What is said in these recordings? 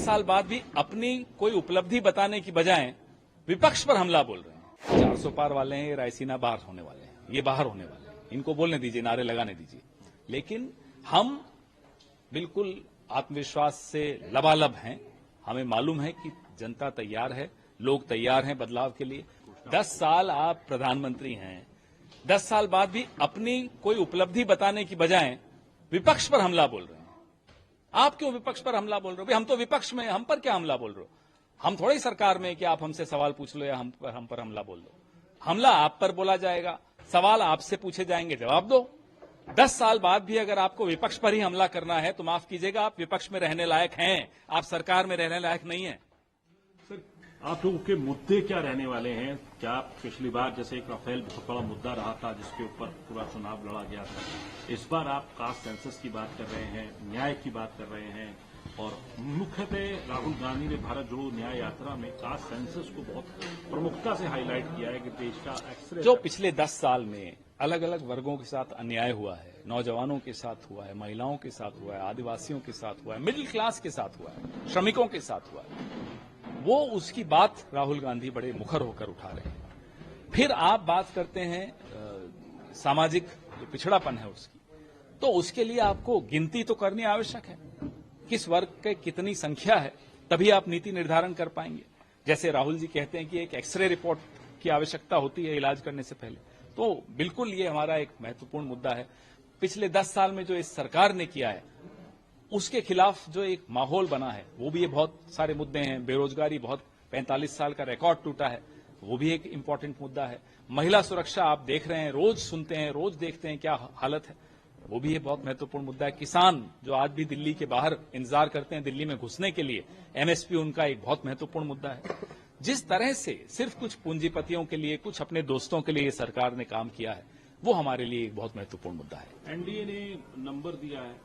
साल बाद भी अपनी कोई उपलब्धि बताने की बजाय विपक्ष पर हमला बोल रहे हैं। 400 पार वाले हैं, ये रायसीना बाहर होने वाले हैं, ये बाहर होने वाले हैं, इनको बोलने दीजिए, नारे लगाने दीजिए। लेकिन हम बिल्कुल आत्मविश्वास से लबालब हैं। हमें मालूम है कि जनता तैयार है, लोग तैयार हैं बदलाव के लिए। 10 साल आप प्रधानमंत्री हैं, 10 साल बाद भी अपनी कोई उपलब्धि बताने की बजाय विपक्ष पर हमला बोल रहे हैं। आप क्यों विपक्ष पर हमला बोल रहे हो? भाई हम तो विपक्ष में, हम पर क्या हमला बोल रहे हो? हम थोड़ी सरकार में कि आप हमसे सवाल पूछ लो या हम पर हमला बोल दो। हमला आप पर बोला जाएगा, सवाल आपसे पूछे जाएंगे, जवाब दो। 10 साल बाद भी अगर आपको विपक्ष पर ही हमला करना है तो माफ कीजिएगा, आप विपक्ष में रहने लायक हैं, आप सरकार में रहने लायक नहीं है। सर, आप लोगों के मुद्दे क्या रहने वाले हैं? क्या पिछली बार जैसे एक राफेल बहुत बड़ा मुद्दा रहा था जिसके ऊपर पूरा चुनाव लड़ा गया था, इस बार आप कास्ट सेंसस की बात कर रहे हैं, न्याय की बात कर रहे हैं, और मुख्यतः राहुल गांधी ने भारत जोड़ो न्याय यात्रा में कास्ट सेंसस को बहुत प्रमुखता से हाईलाइट किया है कि देश का एक्सरे जो पिछले 10 साल में अलग अलग वर्गों के साथ अन्याय हुआ है, नौजवानों के साथ हुआ है, महिलाओं के साथ हुआ है, आदिवासियों के साथ हुआ है, मिडिल क्लास के साथ हुआ है, श्रमिकों के साथ हुआ है, वो उसकी बात राहुल गांधी बड़े मुखर होकर उठा रहे हैं। फिर आप बात करते हैं सामाजिक जो पिछड़ापन है उसकी, तो उसके लिए आपको गिनती तो करनी आवश्यक है। किस वर्ग के कितनी संख्या है, तभी आप नीति निर्धारण कर पाएंगे। जैसे राहुल जी कहते हैं कि एक एक्सरे रिपोर्ट की आवश्यकता होती है इलाज करने से पहले, तो बिल्कुल ये हमारा एक महत्वपूर्ण मुद्दा है। पिछले 10 साल में जो इस सरकार ने किया है उसके खिलाफ जो एक माहौल बना है, वो भी ये बहुत सारे मुद्दे हैं। बेरोजगारी बहुत 45 साल का रिकॉर्ड टूटा है, वो भी एक इंपॉर्टेंट मुद्दा है। महिला सुरक्षा आप देख रहे हैं, रोज सुनते हैं, रोज देखते हैं क्या हालत है, वो भी ये बहुत महत्वपूर्ण मुद्दा है। किसान जो आज भी दिल्ली के बाहर इंतजार करते हैं दिल्ली में घुसने के लिए, एमएसपी उनका एक बहुत महत्वपूर्ण मुद्दा है। जिस तरह से सिर्फ कुछ पूंजीपतियों के लिए, कुछ अपने दोस्तों के लिए ये सरकार ने काम किया है, वो हमारे लिए एक बहुत महत्वपूर्ण मुद्दा है। एनडीए ने नंबर दिया है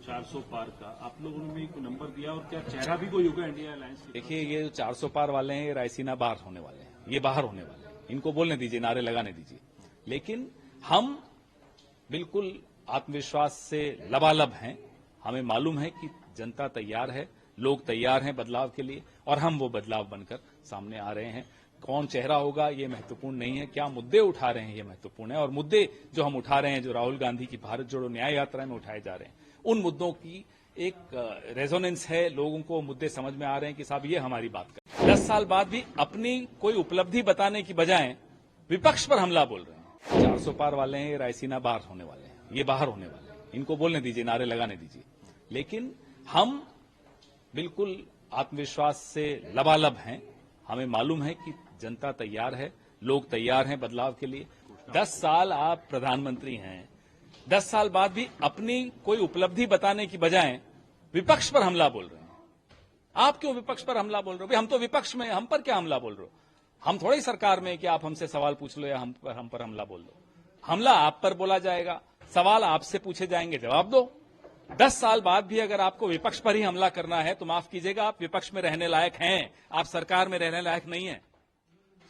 400 पार का, आप लोगों ने भी नंबर दिया, और क्या चेहरा भी कोई होगा एनडीए अलायंस? देखिए, ये जो 400 पार वाले हैं, ये रायसीना बाहर होने वाले हैं, ये बाहर होने वाले हैं, इनको बोलने दीजिए, नारे लगाने दीजिए। लेकिन हम बिल्कुल आत्मविश्वास से लबालब हैं। हमें मालूम है कि जनता तैयार है, लोग तैयार हैं बदलाव के लिए, और हम वो बदलाव बनकर सामने आ रहे हैं। कौन चेहरा होगा ये महत्वपूर्ण नहीं है, क्या मुद्दे उठा रहे हैं ये महत्वपूर्ण है। और मुद्दे जो हम उठा रहे हैं, जो राहुल गांधी की भारत जोड़ो न्याय यात्रा में उठाए जा रहे हैं, उन मुद्दों की एक रेजोनेंस है, लोगों को मुद्दे समझ में आ रहे हैं कि साहब ये हमारी बात कर। 10 साल बाद भी अपनी कोई उपलब्धि बताने की बजाय विपक्ष पर हमला बोल रहे हैं। 400 पार वाले हैं, ये रायसीना बाहर होने वाले हैं, ये बाहर होने वाले हैं, इनको बोलने दीजिए, नारे लगाने दीजिए। लेकिन हम बिल्कुल आत्मविश्वास से लबालब हैं। हमें मालूम है कि जनता तैयार है, लोग तैयार हैं बदलाव के लिए। 10 साल आप प्रधानमंत्री हैं, 10 साल बाद भी अपनी कोई उपलब्धि बताने की बजाय विपक्ष पर हमला बोल रहे हैं। आप क्यों विपक्ष पर हमला बोल रहे हो? भाई हम तो विपक्ष में, हम पर क्या हमला बोल रहे हो? हम थोड़ी सरकार में कि आप हमसे सवाल पूछ लो या हम पर हमला बोल दो। हमला आप पर बोला जाएगा, सवाल आपसे पूछे जाएंगे, जवाब दो। 10 साल बाद भी अगर आपको विपक्ष पर ही हमला करना है तो माफ कीजिएगा, आप विपक्ष में रहने लायक हैं, आप सरकार में रहने लायक नहीं है।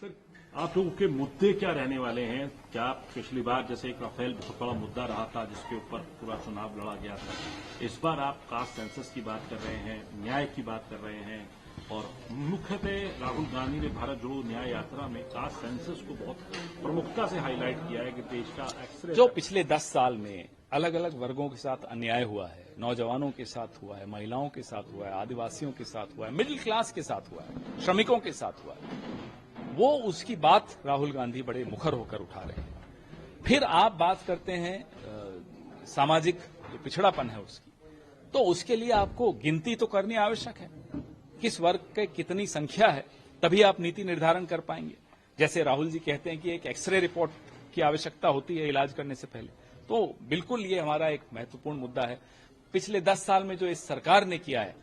सर, आप लोगों के मुद्दे क्या रहने वाले हैं? क्या पिछली बार जैसे एक राफेल बहुत बड़ा मुद्दा रहा था जिसके ऊपर पूरा चुनाव लड़ा गया था, इस बार आप कास्ट सेंसस की बात कर रहे हैं, न्याय की बात कर रहे हैं, और मुख्यतः राहुल गांधी ने भारत जोड़ो न्याय यात्रा में कास्ट सेंसस को बहुत प्रमुखता से हाईलाइट किया है कि देश का एक्सरे जो पिछले 10 साल में अलग अलग वर्गों के साथ अन्याय हुआ है, नौजवानों के साथ हुआ है, महिलाओं के साथ हुआ है, आदिवासियों के साथ हुआ है, मिडिल क्लास के साथ हुआ है, श्रमिकों के साथ हुआ है, वो उसकी बात राहुल गांधी बड़े मुखर होकर उठा रहे हैं। फिर आप बात करते हैं सामाजिक जो पिछड़ापन है उसकी, तो उसके लिए आपको गिनती तो करनी आवश्यक है। किस वर्ग के कितनी संख्या है, तभी आप नीति निर्धारण कर पाएंगे। जैसे राहुल जी कहते हैं कि एक एक्सरे रिपोर्ट की आवश्यकता होती है इलाज करने से पहले, तो बिल्कुल ये हमारा एक महत्वपूर्ण मुद्दा है। पिछले 10 साल में जो इस सरकार ने किया है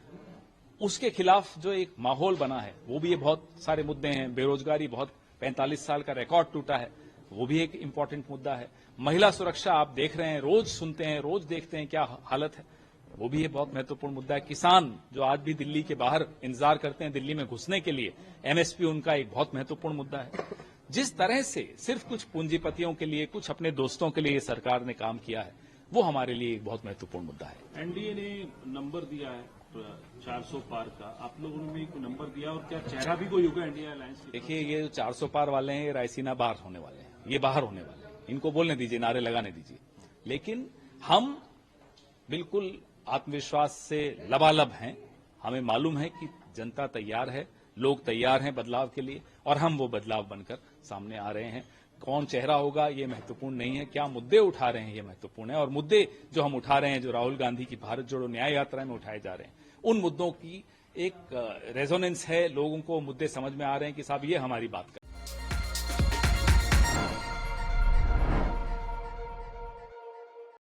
उसके खिलाफ जो एक माहौल बना है, वो भी ये बहुत सारे मुद्दे हैं। बेरोजगारी बहुत 45 साल का रिकॉर्ड टूटा है, वो भी एक इंपॉर्टेंट मुद्दा है। महिला सुरक्षा आप देख रहे हैं, रोज सुनते हैं, रोज देखते हैं क्या हालत है, वो भी ये बहुत महत्वपूर्ण मुद्दा है। किसान जो आज भी दिल्ली के बाहर इंतजार करते हैं दिल्ली में घुसने के लिए, एमएसपी उनका एक बहुत महत्वपूर्ण मुद्दा है। जिस तरह से सिर्फ कुछ पूंजीपतियों के लिए, कुछ अपने दोस्तों के लिए ये सरकार ने काम किया है, वो हमारे लिए एक बहुत महत्वपूर्ण मुद्दा है। एनडीए ने नंबर दिया है 400 पार का आप लोगों ने कोई नंबर दिया और क्या चेहरा भी कोई होगा इंडिया अलायंस के? देखिए, ये जो 400 पार वाले हैं, ये रायसीना बाहर होने वाले हैं, ये बाहर होने वाले हैं। इनको बोलने दीजिए, नारे लगाने दीजिए। लेकिन हम बिल्कुल आत्मविश्वास से लबालब हैं। हमें मालूम है कि जनता तैयार है, लोग तैयार हैं बदलाव के लिए, और हम वो बदलाव बनकर सामने आ रहे हैं। कौन चेहरा होगा ये महत्वपूर्ण नहीं है, क्या मुद्दे उठा रहे हैं ये महत्वपूर्ण है। और मुद्दे जो हम उठा रहे हैं, जो राहुल गांधी की भारत जोड़ो न्याय यात्रा में उठाए जा रहे हैं, उन मुद्दों की एक रेजोनेंस है। लोगों को मुद्दे समझ में आ रहे हैं कि साहब ये हमारी बात कर